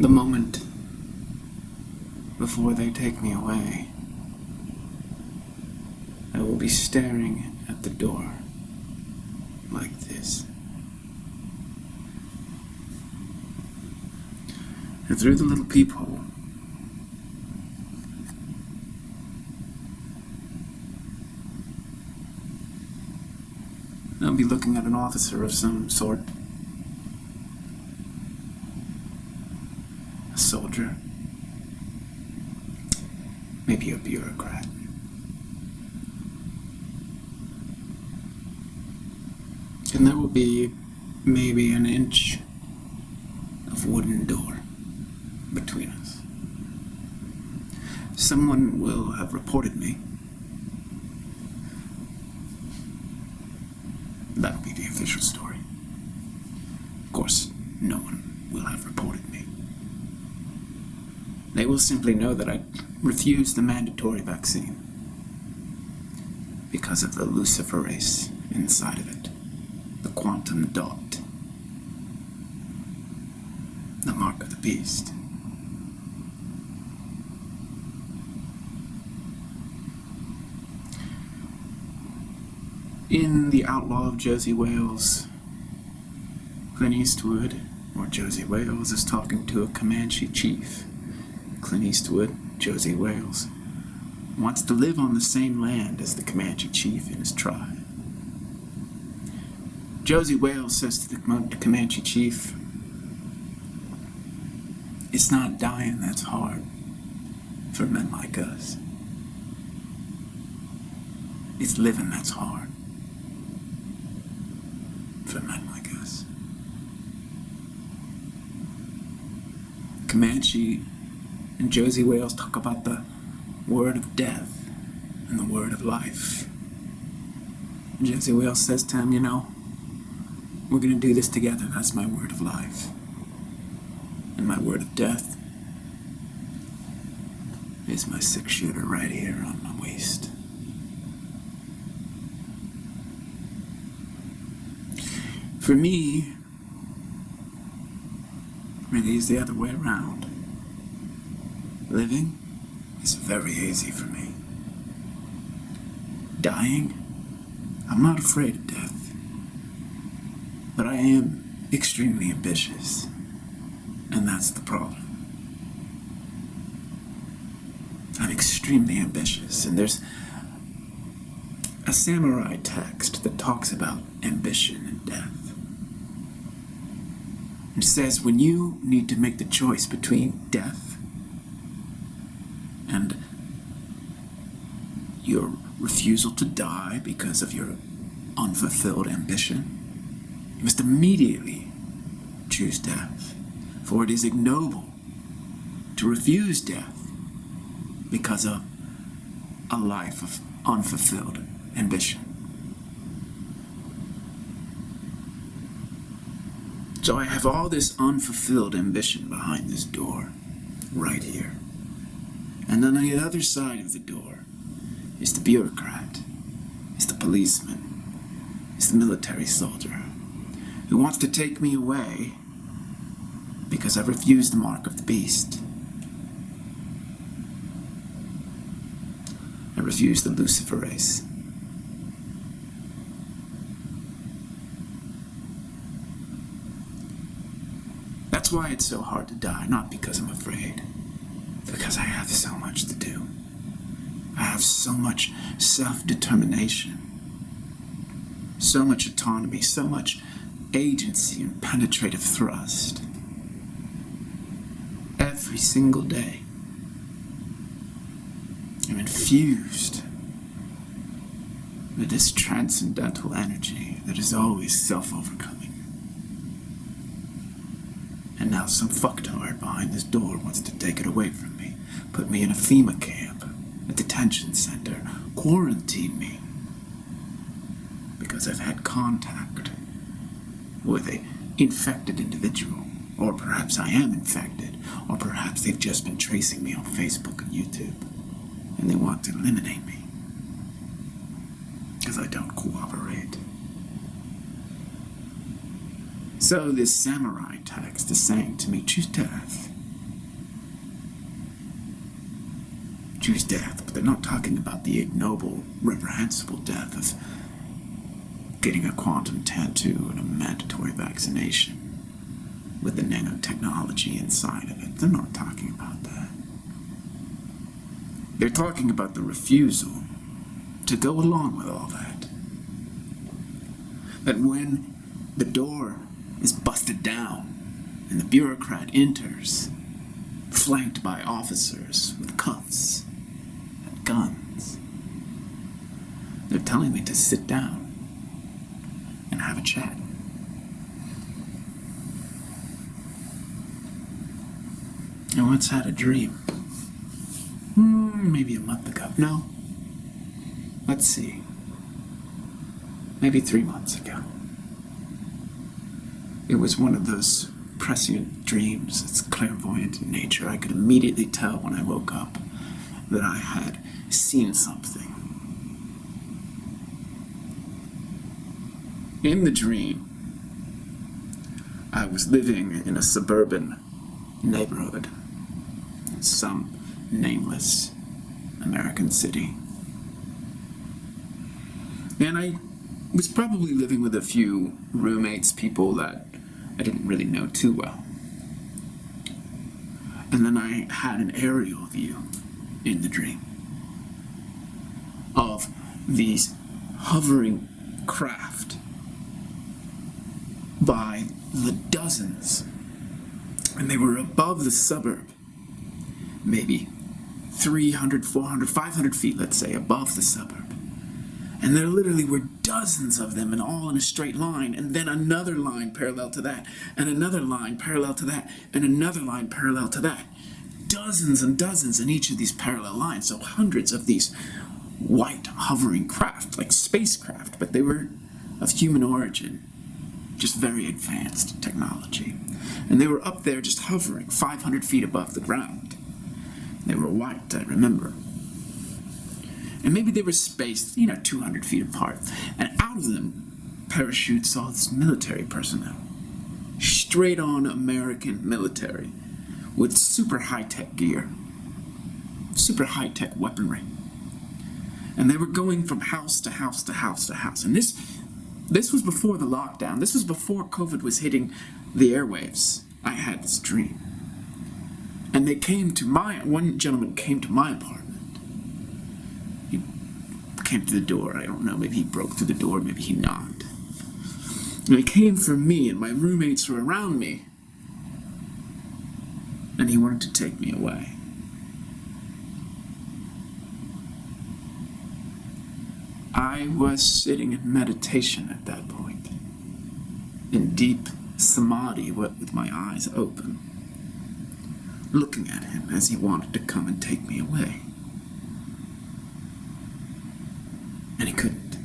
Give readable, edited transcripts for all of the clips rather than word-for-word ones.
the moment before they take me away, I will be staring at the door like this. And through the little peephole, I'll be looking at an officer of some sort. A soldier. Maybe a bureaucrat. And there will be maybe an inch of wooden door between us. Someone will have reported me. That'll be the official story. Of course, no one will have reported me. They will simply know that I refused the mandatory vaccine because of the luciferase inside of it, the quantum dot, the mark of the beast. In The Outlaw of Josie Wales, Clint Eastwood, or Josie Wales, is talking to a Comanche chief. Clint Eastwood, Josie Wales, wants to live on the same land as the Comanche chief and his tribe. Josie Wales says to the Comanche chief, "It's not dying that's hard for men like us. It's living that's hard for men like us." Comanche and Josie Wales talk about the word of death and the word of life. Josie Wales says to him, we're going to do this together. That's my word of life. And my word of death is my 6-shooter right here on my waist. For me, it is the other way around. Living is very easy for me. Dying, I'm not afraid of death. But I am extremely ambitious. And that's the problem. I'm extremely ambitious, and there's a samurai text that talks about ambition and death. It says when you need to make the choice between death and your refusal to die because of your unfulfilled ambition, you must immediately choose death, for it is ignoble to refuse death because of a life of unfulfilled ambition. So I have all this unfulfilled ambition behind this door, right here. And then on the other side of the door is the bureaucrat, is the policeman, is the military soldier, who wants to take me away because I refuse the mark of the beast. I refuse the luciferase. That's why it's so hard to die, not because I'm afraid, because I have so much to do. I have so much self-determination, so much autonomy, so much agency and penetrative thrust. Every single day, I'm infused with this transcendental energy that is always self-overcoming. And now some fucktard behind this door wants to take it away from me, put me in a FEMA camp, a detention center, quarantine me, because I've had contact with an infected individual. Or perhaps I am infected, or perhaps they've just been tracing me on Facebook and YouTube, and they want to eliminate me because I don't cooperate. So this samurai text is saying to me, choose death. choose death, but they're not talking about the ignoble, reprehensible death of getting a quantum tattoo and a mandatory vaccination with the nanotechnology inside of it. They're not talking about that. They're talking about the refusal to go along with all that. That when the door is busted down and the bureaucrat enters, flanked by officers with cuffs and guns, they're telling me to sit down and have a chat. I once had a dream. Maybe a month ago. No. Let's see. Maybe 3 months ago. It was one of those prescient dreams. It's clairvoyant in nature. I could immediately tell when I woke up that I had seen something. In the dream, I was living in a suburban neighborhood, some nameless American city. And I was probably living with a few roommates, people that I didn't really know too well. And then I had an aerial view in the dream of these hovering craft by the dozens. And they were above the suburb, maybe 300, 400, 500 feet, let's say, above the suburb. And there literally were dozens of them, and all in a straight line, and then another line parallel to that, and another line parallel to that, and another line parallel to that. Dozens and dozens in each of these parallel lines, so hundreds of these white hovering craft, like spacecraft, but they were of human origin, just very advanced technology. And they were up there just hovering 500 feet above the ground. They were white, I remember. And maybe they were spaced, 200 feet apart. And out of them parachutes all this military personnel. Straight on American military with super high-tech gear. Super high-tech weaponry. And they were going from house to house to house to house. And this was before the lockdown. This was before COVID was hitting the airwaves. I had this dream. And they came to one gentleman came to my apartment. He came to the door. I don't know, maybe he broke through the door, maybe he knocked. And he came for me, and my roommates were around me. And he wanted to take me away. I was sitting in meditation at that point, in deep samadhi with my eyes open, looking at him as he wanted to come and take me away. And he couldn't.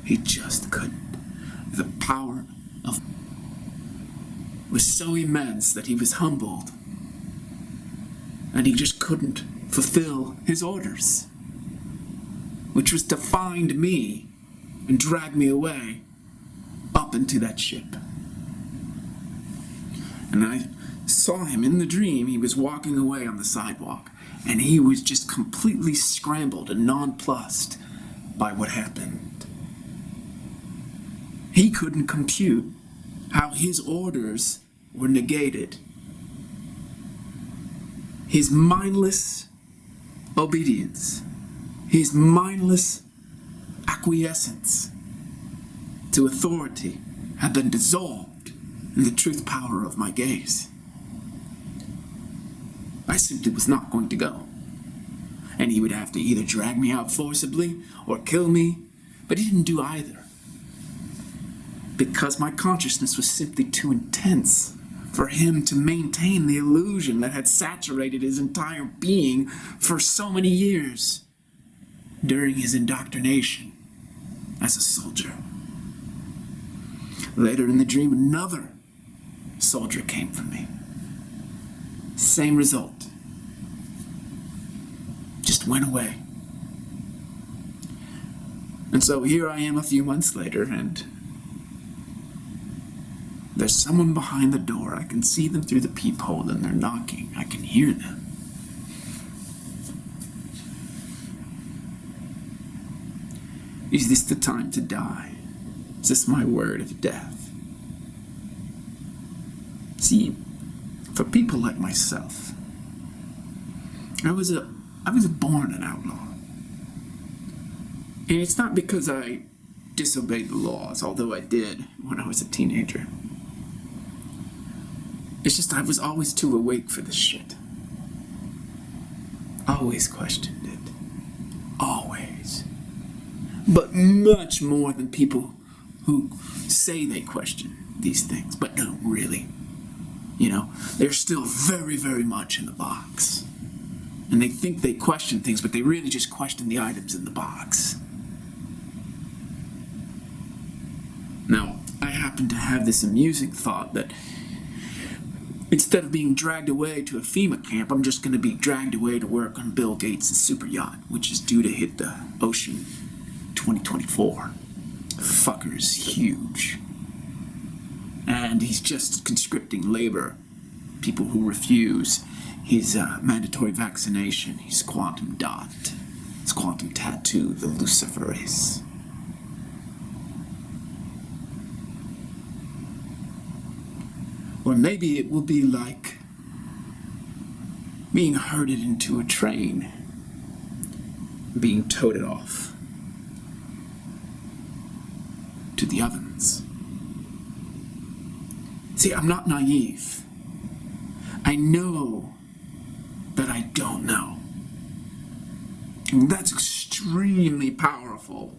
He just couldn't. The power of was so immense that he was humbled, and he just couldn't fulfill his orders, which was to find me and drag me away up into that ship. And I saw him in the dream. He was walking away on the sidewalk, and he was just completely scrambled and nonplussed by what happened. He couldn't compute how his orders were negated. His mindless obedience, his mindless acquiescence to authority had been dissolved in the truth power of my gaze. I simply was not going to go. And he would have to either drag me out forcibly or kill me, but he didn't do either. Because my consciousness was simply too intense for him to maintain the illusion that had saturated his entire being for so many years during his indoctrination as a soldier. Later in the dream, another soldier came for me. Same result. Just went away. And so here I am a few months later, and there's someone behind the door. I can see them through the peephole, and they're knocking. I can hear them. Is this the time to die? Is this my word of death? See, for people like myself, I was born an outlaw. And it's not because I disobeyed the laws, although I did when I was a teenager. It's just I was always too awake for this shit. Always questioned it. Always. But much more than people who say they question these things, but don't really. You know, they're still very, very much in the box. And they think they question things, but they really just question the items in the box. Now, I happen to have this amusing thought that instead of being dragged away to a FEMA camp, I'm just going to be dragged away to work on Bill Gates' super yacht, which is due to hit the ocean 2024. The fucker's huge. And he's just conscripting labor, people who refuse his mandatory vaccination, his quantum dot, his quantum tattoo, the Luciferase. Or maybe it will be like being herded into a train, being toted off to the ovens. See, I'm not naive. I know that I don't know. And that's extremely powerful,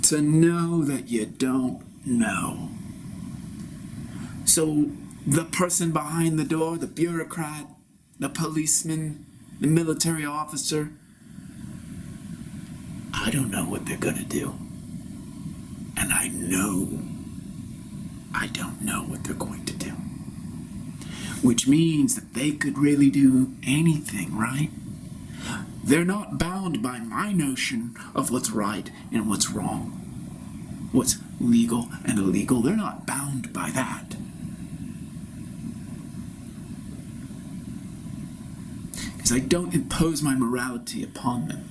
to know that you don't know. So the person behind the door, the bureaucrat, the policeman, the military officer, I don't know what they're gonna do. And I know I don't know what they're going to do. Which means that they could really do anything, right? They're not bound by my notion of what's right and what's wrong, what's legal and illegal. They're not bound by that. Because I don't impose my morality upon them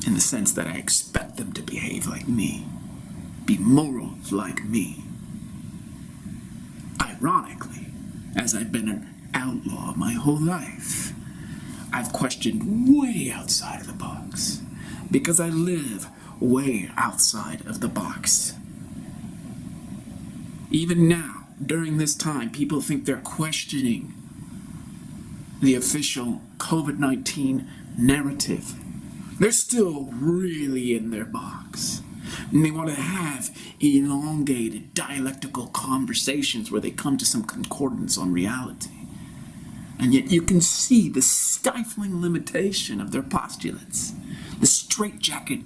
in the sense that I expect them to behave like me, be moral like me. Ironically, as I've been an outlaw my whole life, I've questioned way outside of the box, because I live way outside of the box. Even now, during this time, people think they're questioning the official COVID-19 narrative. They're still really in their box. And they want to have elongated dialectical conversations where they come to some concordance on reality. And yet you can see the stifling limitation of their postulates, the straitjacket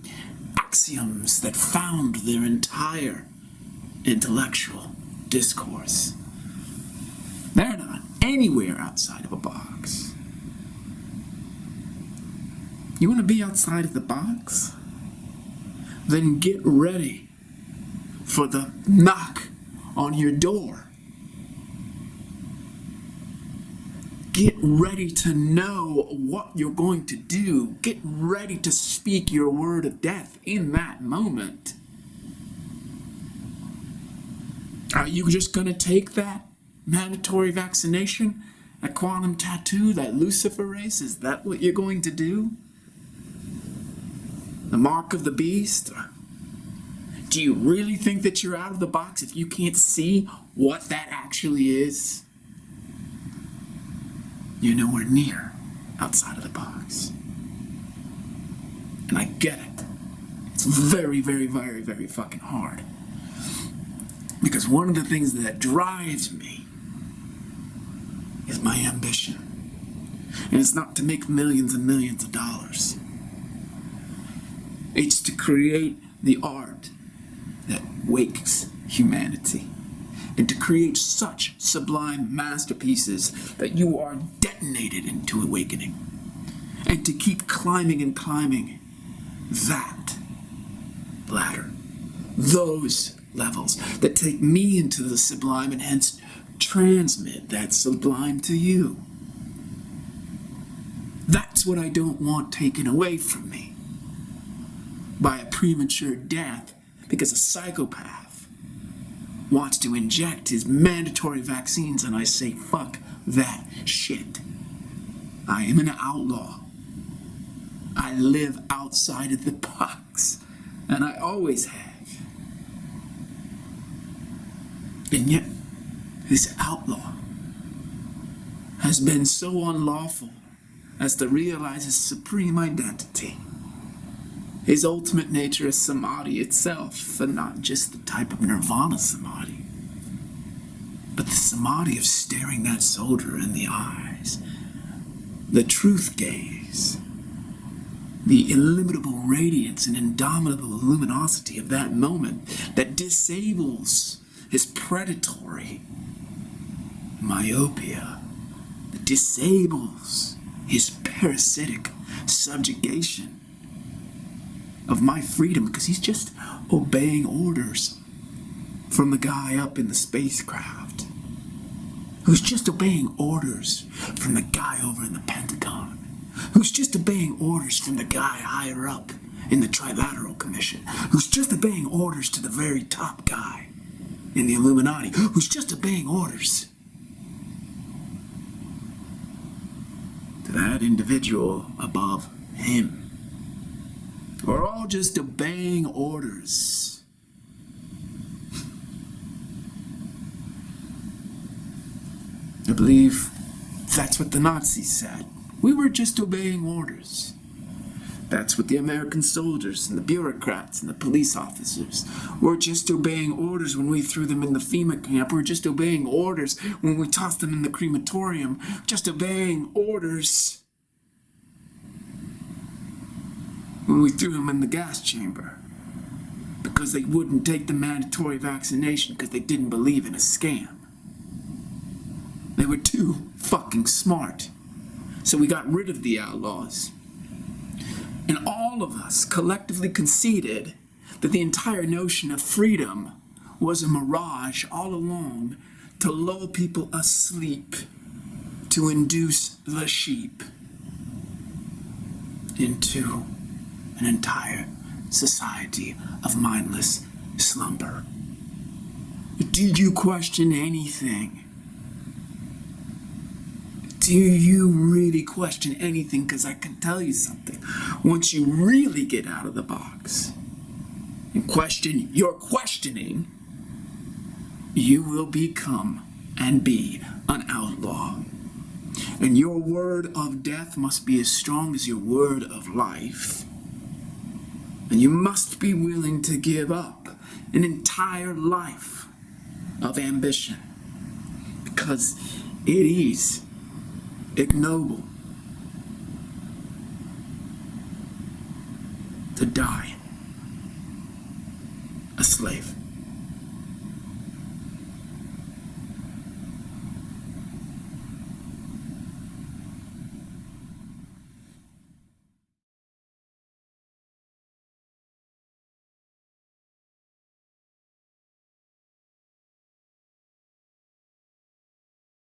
axioms that found their entire intellectual discourse. They're not anywhere outside of a box. You want to be outside of the box? Then get ready for the knock on your door. Get ready to know what you're going to do. Get ready to speak your word of death in that moment. Are you just going to take that mandatory vaccination, that quantum tattoo, that Luciferase? Is that what you're going to do? The mark of the beast? Do you really think that you're out of the box if you can't see what that actually is? You're nowhere near outside of the box. And I get it. It's very, very, very, very fucking hard. Because one of the things that drives me is my ambition. And it's not to make millions and millions of dollars. It's to create the art that wakes humanity, and to create such sublime masterpieces that you are detonated into awakening, and to keep climbing and climbing that ladder, those levels that take me into the sublime and hence transmit that sublime to you. That's what I don't want taken away from me. by a premature death because a psychopath wants to inject his mandatory vaccines, and I say, fuck that shit. I am an outlaw. I live outside of the box, and I always have. And yet, this outlaw has been so unlawful as to realize his supreme identity, his ultimate nature as samadhi itself, and not just the type of nirvana samadhi, but the samadhi of staring that soldier in the eyes, the truth gaze, the illimitable radiance and indomitable luminosity of that moment that disables his predatory myopia, that disables his parasitic subjugation of my freedom, because he's just obeying orders from the guy up in the spacecraft, who's just obeying orders from the guy over in the Pentagon, who's just obeying orders from the guy higher up in the Trilateral Commission, who's just obeying orders to the very top guy in the Illuminati, who's just obeying orders to that individual above him. We're all just obeying orders. I believe that's what the Nazis said. We were just obeying orders. That's what the American soldiers and the bureaucrats and the police officers were just obeying orders when we threw them in the FEMA camp. We're just obeying orders when we tossed them in the crematorium. Just obeying orders when we threw them in the gas chamber because they wouldn't take the mandatory vaccination because they didn't believe in a scam. They were too fucking smart. So we got rid of the outlaws. And all of us collectively conceded that the entire notion of freedom was a mirage all along to lull people asleep, to induce the sheep into an entire society of mindless slumber. Did you question anything? Do you really question anything? Because I can tell you something. Once you really get out of the box and question your questioning, you will become and be an outlaw. And your word of death must be as strong as your word of life. And you must be willing to give up an entire life of ambition, because it is ignoble to die a slave.